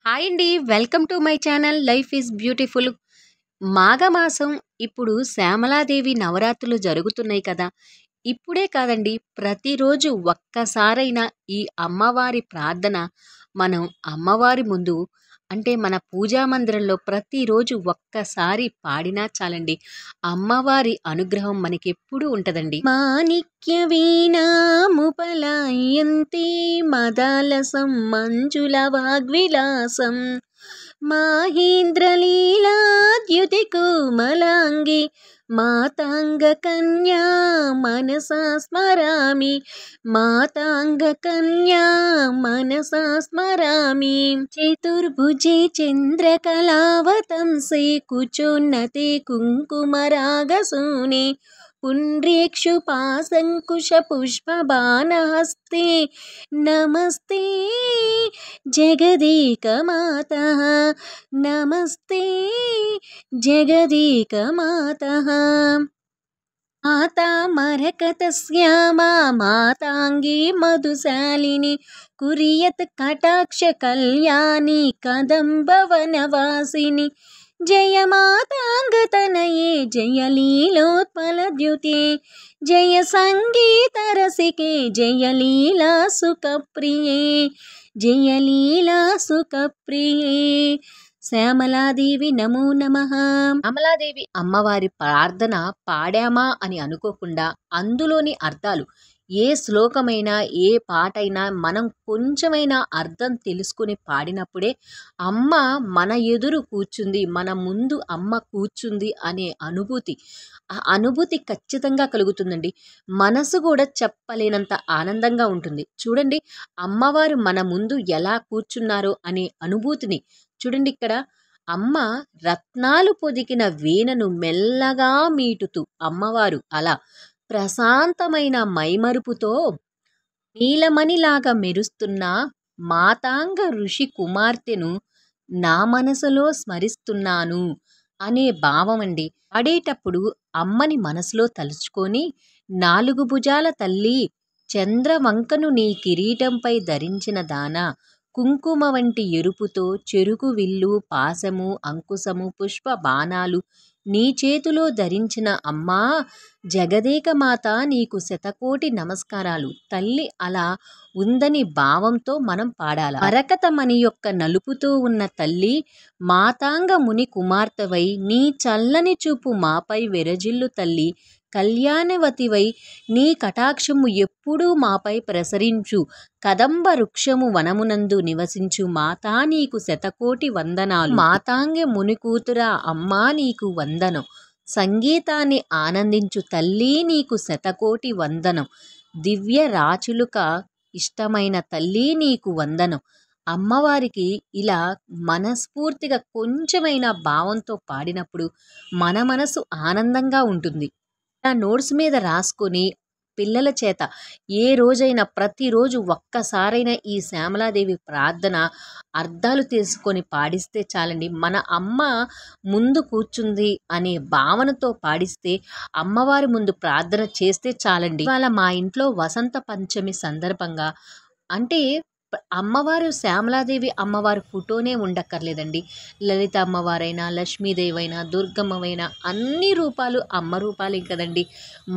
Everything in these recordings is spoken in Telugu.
హాయ్ అండి. Welcome to my channel life is beautiful. మాఘమాసం ఇప్పుడు శ్యామలాదేవి నవరాత్రులు జరుగుతున్నాయి కదా! ఇప్పుడే కాదండి, ప్రతిరోజు ఒక్కసారైనా ఈ అమ్మవారి ప్రార్థన మనం అమ్మవారి ముందు అంటే మన పూజా మందిరంలో ప్రతిరోజు ఒక్కసారి పాడినా చాలండి. అమ్మవారి అనుగ్రహం మనకెప్పుడూ ఉంటదండి. మాణిక్య వీణాముపలాయంతే మదాలసం మంజుల వాగ్విలాసం మాహేంద్రలీలాద్యుతి కోమలాంగి మాతాంగ కన్యా మనసా స్మరామి మాతాంగ కన్యా మనసా స్మరామి చతుర్భుజే చంద్రకళావతంసే కుచోన్నతే కుంకుమరాగసూనే పుండ్రీక్షు పాశంకుశ పుష్పబాణహస్తే నమస్తే జగదేకమాతః నమస్తే జగదేకమాతః మాతా మరకతశ్యామా మాతాంగీ మధుశాలిని కురియత్ కటాక్ష కళ్యాణి కదంబవనవాసిని జయ మాతాంగతనయే జయ లీలోత్పలద్యుతే జయ సంగీత రసికే జయ లీలా సుఖప్రియే జయ లీలా సుఖప్రియే శ్యామలాదేవి నమో నమః. శ్యామలాదేవి అమ్మవారి ప్రార్థన పాడామా అని అనుకోకుండా అందులోని అర్థాలు ఏ శ్లోకమైనా ఏ పాటైనా మనం కొంచెమైనా అర్థం తెలుసుకుని పాడినప్పుడే అమ్మ మన ఎదురు కూర్చుంది, మన ముందు అమ్మ కూర్చుంది అనే అనుభూతి ఆ అనుభూతి ఖచ్చితంగా కలుగుతుందండి. మనసు కూడా చెప్పలేనంత ఆనందంగా ఉంటుంది. చూడండి, అమ్మవారు మన ముందు ఎలా కూర్చున్నారో అనే అనుభూతిని చూడండి. ఇక్కడ అమ్మ రత్నాలు పొదికిన వీణను మెల్లగా మీటుతూ అమ్మవారు అలా ప్రశాంతమైన మైమరుపుతో నీలమణిలాగా మెరుస్తున్న మాతాంగ ఋషి కుమార్తెను నా మనసులో స్మరిస్తున్నాను అనే భావం అండి. పాడేటప్పుడు అమ్మని మనసులో తలుచుకొని నాలుగు భుజాల తల్లి చంద్రవంకను నీ కిరీటంపై ధరించిన దానా కుంకుమ వంటి ఎరుపుతో చెరుకు విల్లు పాశము అంకుశము పుష్ప బాణాలు నీ చేతిలో ధరించిన అమ్మా జగదేకమాత నీకు శతకోటి నమస్కారాలు తల్లి అలా ఉందని భావంతో మనం పాడాలి. మరకతమణి యొక్క నలుపుతో ఉన్న తల్లి మాతాంగ ముని కుమార్తెవై నీ చల్లని చూపు మాపై వెరజిల్లు తల్లి కళ్యాణవతివై నీ కటాక్షము ఎప్పుడూ మాపై ప్రసరించు కదంబ వృక్షము వనమునందు నివసించు మాతా నీకు శతకోటి వందనాలు మాతాంగ ముని కూతురా అమ్మా నీకు వందనం సంగీతాన్ని ఆనందించు తల్లి నీకు శతకోటి వందనం దివ్య రాచులుక ఇష్టమైన తల్లి నీకు వందనం. అమ్మవారికి ఇలా మనస్ఫూర్తిగా కొంచెమైన భావంతో పాడినప్పుడు మన మనసు ఆనందంగా ఉంటుంది. నోట్స్ మీద రాసుకొని పిల్లల చేత ఏ రోజైనా ప్రతిరోజు ఒక్కసారైనా ఈ శ్యామలాదేవి ప్రార్థన అర్థాలు తెలుసుకొని పాడిస్తే చాలండి. మన అమ్మ ముందు కూర్చుంది అనే భావనతో పాడిస్తే అమ్మవారి ముందు ప్రార్థన చేస్తే చాలండి. ఇవాళ మా ఇంట్లో వసంత పంచమి సందర్భంగా అంటే అమ్మవారు శ్యామలాదేవి అమ్మవారి ఫోటోనే ఉండక్కర్లేదండి. లలిత అమ్మవారైనా లక్ష్మీదేవి అయినా దుర్గమ్మవైనా అన్ని రూపాలు అమ్మ రూపాలే కదండి.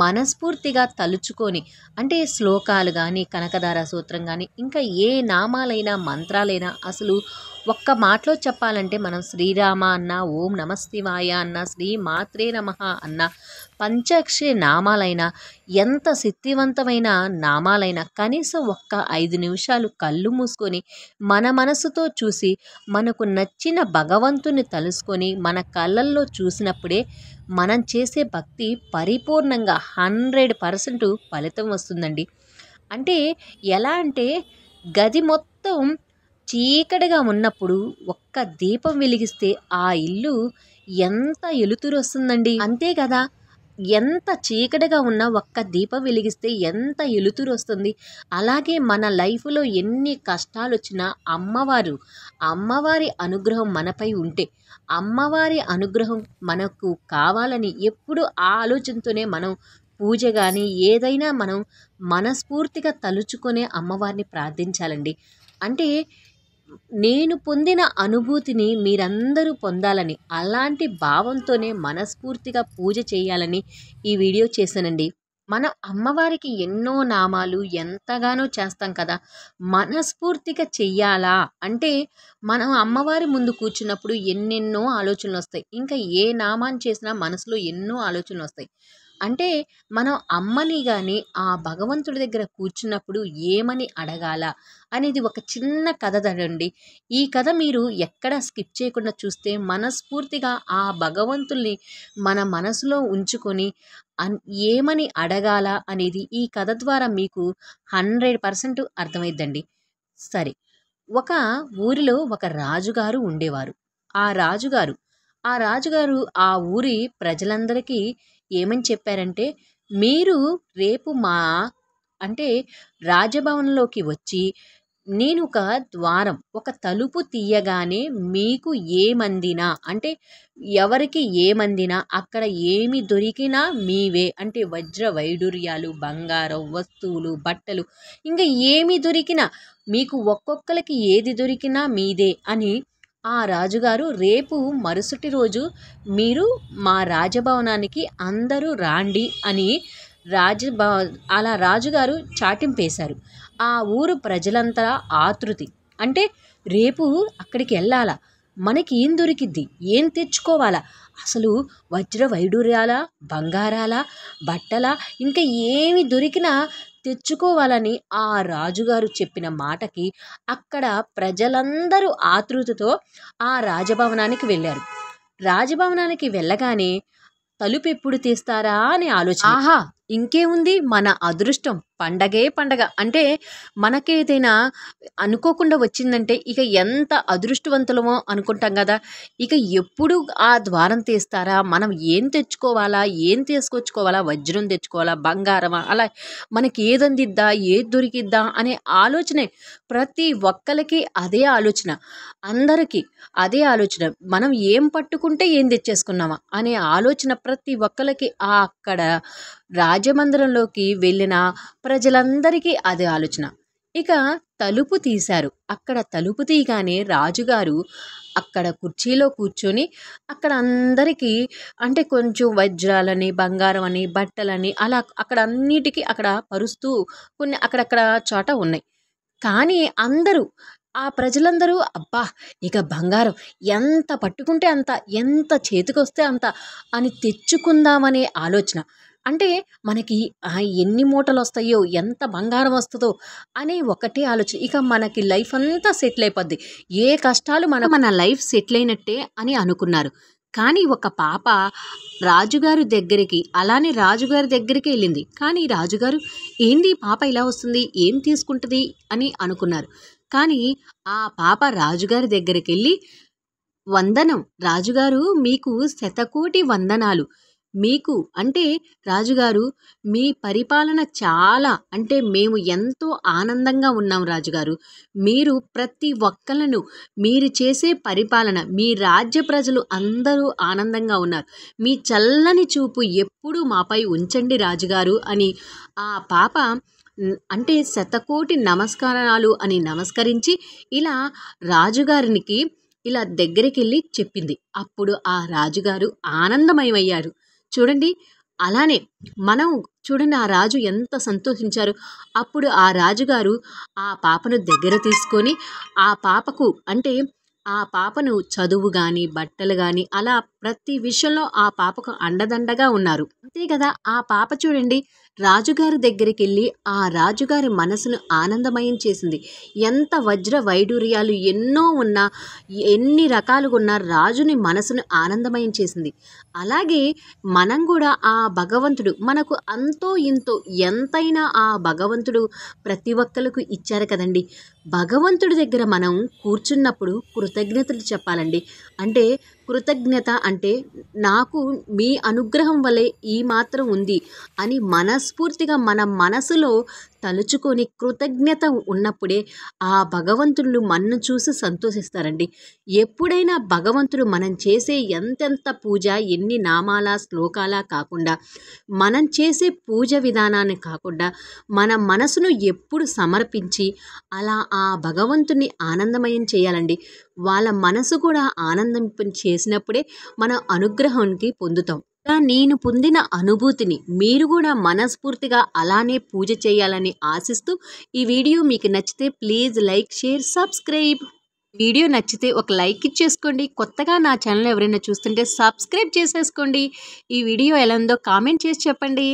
మనస్ఫూర్తిగా తలుచుకొని అంటే శ్లోకాలు కానీ కనకదార సూత్రం కానీ ఇంకా ఏ నామాలైనా మంత్రాలైనా అసలు ఒక్క మాటలో చెప్పాలంటే మనం శ్రీరామ అన్న ఓం నమశివాయ అన్న శ్రీ మాత్రే నమః అన్న పంచాక్షరి నామాలైనా ఎంత శక్తివంతమైన నామాలైనా కనీసం ఒక్క 5 నిమిషాలు కళ్ళు మూసుకొని మన మనసుతో చూసి మనకు నచ్చిన భగవంతుని తలుసుకొని మన కళ్ళల్లో చూసినప్పుడే మనం చేసే భక్తి పరిపూర్ణంగా 100% ఫలితం వస్తుందండి. అంటే ఎలా అంటే గది మొత్తం చీకటిగా ఉన్నప్పుడు ఒక్క దీపం వెలిగిస్తే ఆ ఇల్లు ఎంత ఎలుతురు వస్తుందండి. అంతే కదా, ఎంత చీకటిగా ఉన్నా ఒక్క దీపం వెలిగిస్తే ఎంత ఎలుతురు వస్తుంది. అలాగే మన లైఫ్లో ఎన్ని కష్టాలు వచ్చినా అమ్మవారి అనుగ్రహం మనపై ఉంటే అమ్మవారి అనుగ్రహం మనకు కావాలని ఎప్పుడు ఆ ఆలోచనతోనే మనం పూజ కానీ ఏదైనా మనం మనస్ఫూర్తిగా తలుచుకునే అమ్మవారిని ప్రార్థించాలండి. అంటే నేను పొందిన అనుభూతిని మీరందరూ పొందాలని, అలాంటి భావంతోనే మనస్ఫూర్తిగా పూజ చేయాలని ఈ వీడియో చేశానండి. మనం అమ్మవారికి ఎన్నో నామాలు ఎంతగానో చేస్తాం కదా! మనస్ఫూర్తిగా చెయ్యాలా అంటే మనం అమ్మవారి ముందు కూర్చున్నప్పుడు ఎన్నెన్నో ఆలోచనలొస్తాయి. ఇంకా ఏ నామాన్ని చేసినా మనసులో ఎన్నో ఆలోచనలొస్తాయి. అంటే మనం అమ్మని గాని, ఆ భగవంతుడి దగ్గర కూర్చున్నప్పుడు ఏమని అడగాలా అనేది ఒక చిన్న కథదండి. ఈ కథ మీరు ఎక్కడా స్కిప్ చేయకుండా చూస్తే మనస్ఫూర్తిగా ఆ భగవంతుల్ని మన మనసులో ఉంచుకొని అన్ ఏమని అడగాలా అనేది ఈ కథ ద్వారా మీకు 100% అర్థమైద్దండి. సరే. ఒక ఊరిలో ఒక రాజుగారు ఉండేవారు. ఆ రాజుగారు ఆ ఊరి ప్రజలందరికీ ఏమని చెప్పారంటే, మీరు రేపు అంటే రాజభవనంలోకి వచ్చి నేను ఒక తలుపు తీయగానే మీకు ఏమందినా అంటే ఎవరికి ఏమందినా అక్కడ ఏమి దొరికినా మీవే. అంటే వజ్ర వైడూర్యాలు, బంగారం, వస్తువులు, బట్టలు ఇంకా ఏమి దొరికినా మీకు ఒక్కొక్కరికి ఏది దొరికినా మీదే అని ఆ రాజుగారు రేపు మరుసటి రోజు మీరు మా రాజభవనానికి అందరూ రాండి అని అలా రాజుగారు చాటింపేశారు. ఆ ఊరు ప్రజలంతా ఆతృతి. అంటే రేపు అక్కడికి వెళ్ళాలా, మనకి ఏం దొరికిద్ది, ఏం తెచ్చుకోవాలా, అసలు వజ్ర వైడూర్యాలా, బంగారాలా, బట్టలా ఇంకా ఏమి దొరికినా తెచ్చుకోవాలని ఆ రాజుగారు చెప్పిన మాటకి అక్కడ ప్రజలందరూ ఆతృతతో ఆ రాజభవనానికి వెళ్ళారు. రాజభవనానికి వెళ్ళగానే తలుపెప్పుడు తీస్తారా అని ఆలోచన. ఆహా! ఇంకేముంది, మన అదృష్టం పండగే పండగ. అంటే మనకేదైనా అనుకోకుండా వచ్చిందంటే ఇక ఎంత అదృష్టవంతులమో అనుకుంటాం కదా! ఇక ఎప్పుడు ఆ ద్వారం తీస్తారా, మనం ఏం తెచ్చుకోవాలా, ఏం తీసుకొచ్చుకోవాలా, వజ్రం తెచ్చుకోవాలా, బంగారమా, అలా మనకి ఏదందిద్దా, ఏది దొరికిద్దా అనే ఆలోచనే. ప్రతి ఒక్కళ్ళకి అదే ఆలోచన. అందరికీ అదే ఆలోచన. మనం ఏం పట్టుకుంటే ఏం తెచ్చేసుకున్నామా అనే ఆలోచన ప్రతి ఒక్కళ్ళకి అక్కడ రాజమందిరంలోకి వెళ్ళిన ప్రజలందరికీ అదే ఆలోచన. ఇక తలుపు తీశారు. అక్కడ తలుపు తీయగానే రాజుగారు అక్కడ కుర్చీలో కూర్చొని అక్కడ అందరికీ అంటే కొంచెం వజ్రాలని, బంగారం అని, బట్టలని అలా అక్కడ అన్నిటికీ అక్కడ పరుస్తూ కొన్ని అక్కడక్కడ చోట ఉన్నాయి. కానీ ఆ ప్రజలందరూ అబ్బా! ఇక బంగారం ఎంత పట్టుకుంటే అంత, ఎంత చేతికొస్తే అంత అని తెచ్చుకుందామనే ఆలోచన. అంటే మనకి ఎన్ని మూటలొస్తాయో, ఎంత బంగారం వస్తదో అనే ఒకటే ఆలోచన. ఇక మనకి లైఫ్ అంతా సెటిల్ అయిపోద్ది. ఏ కష్టాలు మన లైఫ్ సెటిల్ అయినట్టే అని అనుకున్నారు. కానీ ఒక పాప రాజుగారి దగ్గరికి వెళ్ళింది. కానీ రాజుగారు ఏంది పాప ఇలా వస్తుంది, ఏం తీసుకుంటుంది అని అనుకున్నారు. కానీ ఆ పాప రాజుగారి దగ్గరికి వెళ్ళి, వందనం రాజుగారు, మీకు శతకోటి వందనాలు. మీకు అంటే రాజుగారు, మీ పరిపాలన చాలా అంటే మేము ఎంతో ఆనందంగా ఉన్నాం రాజుగారు. మీరు ప్రతి ఒక్కళ్ళను మీరు చేసే పరిపాలన, మీ రాజ్య ప్రజలు అందరూ ఆనందంగా ఉన్నారు. మీ చల్లని చూపు ఎప్పుడూ మాపై ఉంచండి రాజుగారు అని ఆ పాప అంటే శతకోటి నమస్కారాలు అని నమస్కరించి ఇలా రాజుగారికి ఇలా దగ్గరికి వెళ్ళి చెప్పింది. అప్పుడు ఆ రాజుగారు ఆనందమయమయ్యారు. చూడండి, అలానే మనం చూడండి, ఆ రాజు ఎంత సంతోషించారు. అప్పుడు ఆ రాజుగారు ఆ పాపను దగ్గర తీసుకొని ఆ పాపను చదువు కానీ, బట్టలు కానీ అలా ప్రతి విషయంలో ఆ పాపకు అండదండగా ఉన్నారు. అంతే కదా, ఆ పాప చూడండి రాజుగారి దగ్గరికి వెళ్ళి ఆ రాజుగారి మనసును ఆనందమయం చేసింది. ఎంత వజ్ర వైడూర్యాలు ఎన్నో ఉన్నా, ఎన్ని రకాలుగా ఉన్నా రాజుని మనసును ఆనందమయం చేసింది. అలాగే మనం కూడా ఆ భగవంతుడు మనకు అంతో ఇంతో ఎంతైనా ఆ భగవంతుడు ప్రతి ఒక్కరికి ఇచ్చారు కదండి. భగవంతుడి దగ్గర మనం కూర్చున్నప్పుడు కృతజ్ఞతలు చెప్పాలండి. అంటే కృతజ్ఞత అంటే నాకు మీ అనుగ్రహం వలె ఈ మాత్రం ఉంది అని మనస్ఫూర్తిగా మన మనసులో తలుచుకొని కృతజ్ఞత ఉన్నప్పుడే ఆ భగవంతుళ్ళు మనను చూసి సంతోషిస్తారండి. ఎప్పుడైనా భగవంతుడు మనం చేసే ఎంతెంత పూజ, ఎన్ని నామాల శ్లోకాల కాకుండా, మనం చేసే పూజ విధానాన్ని కాకుండా మన మనసును ఎప్పుడు సమర్పించి అలా ఆ భగవంతుని ఆనందమయం చేయాలండి. వాళ్ళ మనసు కూడా ఆనందం చేసినప్పుడే మన అనుగ్రహానికి పొందుతాం. నేను పొందిన అనుభూతిని మీరు కూడా మనస్ఫూర్తిగా అలానే పూజ చేయాలని ఆశిస్తూ, ఈ వీడియో మీకు నచ్చితే please like, share, subscribe. Video నచ్చితే ఒక లైక్ ఇచ్చేసుకోండి. కొత్తగా నా ఛానల్ ఎవరైనా చూస్తుంటే సబ్స్క్రైబ్ చేసేసుకోండి. ఈ వీడియో ఎలా ఉందో కామెంట్ చేసి చెప్పండి.